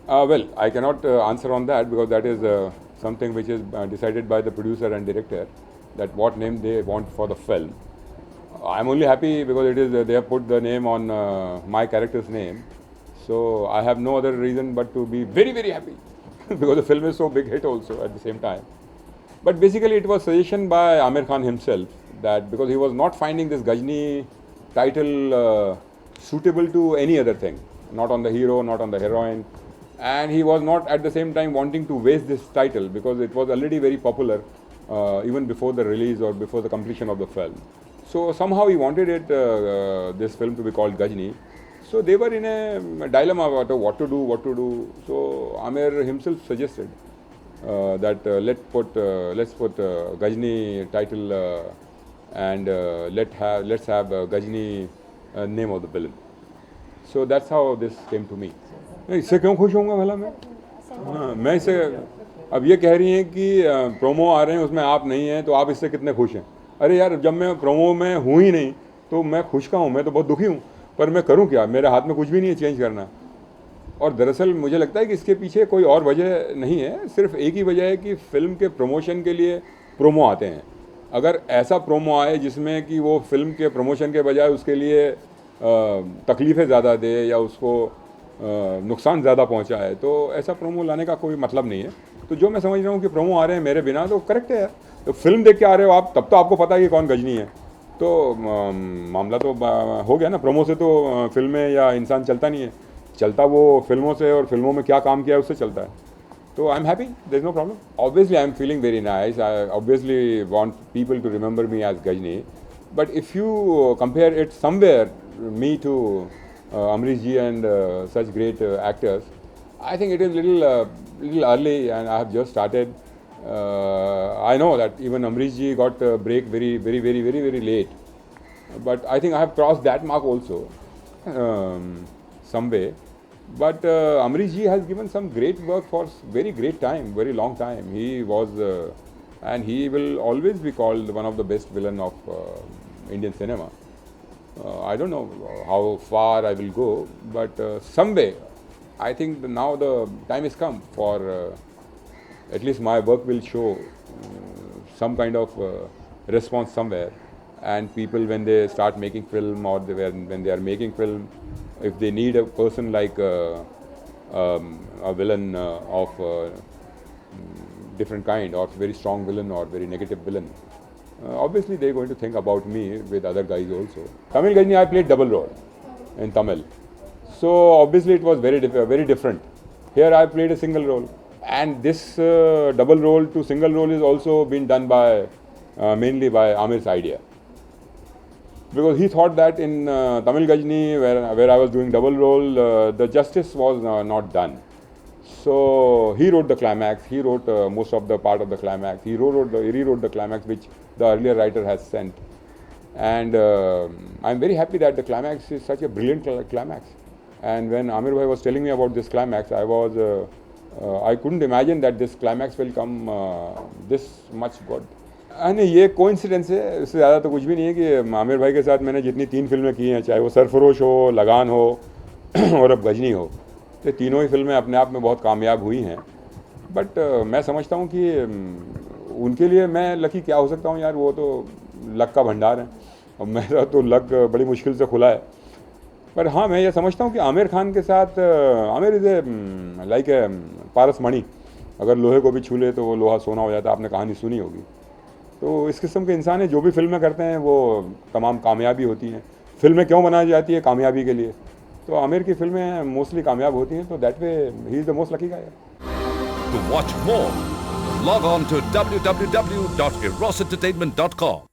Well, I cannot answer on that because that is something which is decided by the producer and director, that what name they want for the film. I'm only happy because it is they have put the name on my character's name, so I have no other reason but to be very very happy because the film is so big hit also at the same time. But basically, it was suggestion by Amir Khan himself, that because he was not finding this Gajni title suitable to any other thing, not on the hero, not on the heroine, and he was not at the same time wanting to waste this title because it was already very popular even before the release or before the completion of the film. So somehow he wanted this film to be called Gajni. So they were in a dilemma about what to do, what to do. So Amir himself suggested that let's put Gajni title and let's have Gajni name of the villain. So that's how this came to me. इससे क्यों खुश होऊंगा भला मैं? हाँ, मैं इससे अब ये कह रही हैं कि प्रोमो आ रहे हैं उसमें आप नहीं हैं तो आप इससे कितने खुश हैं? अरे यार, जब मैं प्रोमो में हूँ ही नहीं तो मैं खुश का हूँ, मैं तो बहुत दुखी हूँ, पर मैं करूँ क्या? मेरे हाथ में कुछ भी नहीं है चेंज करना। और दरअसल मुझे लगता है कि इसके पीछे कोई और वजह नहीं है, सिर्फ एक ही वजह है कि फिल्म के प्रमोशन के लिए प्रोमो आते हैं। अगर ऐसा प्रोमो आए जिसमें कि वो फिल्म के प्रमोशन के बजाय उसके लिए तकलीफ़ें ज़्यादा दे या उसको नुकसान ज़्यादा पहुंचाए, तो ऐसा प्रोमो लाने का कोई मतलब नहीं है। तो जो मैं समझ रहा हूँ कि प्रोमो आ रहे हैं मेरे बिना, तो करेक्ट है यार। तो फिल्म देख के आ रहे हो आप, तब तो आपको पता है कि कौन गजनी है, तो मामला तो हो गया ना। प्रोमो से तो फिल्में या इंसान चलता नहीं है, चलता वो फिल्मों से, और फिल्मों में क्या काम किया है उससे चलता है। तो I am happy, there is no problem. Obviously I am feeling very nice, I obviously want people to remember me as Ghajini, but if you compare it somewhere me to Amrish ji and such great actors, I think it is little early, and I have just started. I know that even Amrish ji got a break very late, but I think I have crossed that mark also some way. But Amrish ji has given some great work for very great time, very long time. He was and he will always be called one of the best villain of Indian cinema. I don't know how far I will go, but some way I think now the time has come for at least my work will show some kind of response somewhere. And people, when they start making film, or when they are making film, if they need a person like a villain of different kind, or very strong villain or very negative villain, obviously they're going to think about me with other guys also. Tamil Gajni, I played double role in Tamil. So obviously it was very different. Here I played a single role. And this double role to single role is also been done by mainly by Amir's idea. Because he thought that in Tamil Gajni, where I was doing double role, the justice was not done. So he wrote the climax, he wrote most of the part of the climax, he rewrote the climax which the earlier writer has sent. And I'm very happy that the climax is such a brilliant climax. And when Amir Bhai was telling me about this climax, I couldn't imagine that this climax will come this much good. नहीं, ये coincidence है, इससे ज़्यादा तो कुछ भी नहीं है कि आमिर भाई के साथ मैंने जितनी 3 फिल्में की हैं, चाहे वो सरफरोश हो, लगान हो और अब गजनी हो, तो तीनों ही फिल्में अपने आप में बहुत कामयाब हुई हैं। बट मैं समझता हूँ कि उनके लिए मैं लकी क्या हो सकता हूँ यार, वो तो लक का भंडार है और मेरा तो लक बड़ी मुश्किल से खुला है। पर हाँ, मैं ये समझता हूँ कि आमिर खान के साथ Aamir is a like a paras mani, अगर लोहे को भी छू ले तो वो लोहा सोना हो जाता है, आपने कहानी सुनी होगी। तो इस किस्म के इंसान है, जो भी फिल्में करते हैं वो तमाम कामयाबी होती हैं। फिल्में क्यों बनाई जाती है? कामयाबी के लिए। तो आमिर की फिल्में मोस्टली कामयाब होती हैं, तो that way he is the most lucky guy. To watch more, log on to www.erosentertainment.com.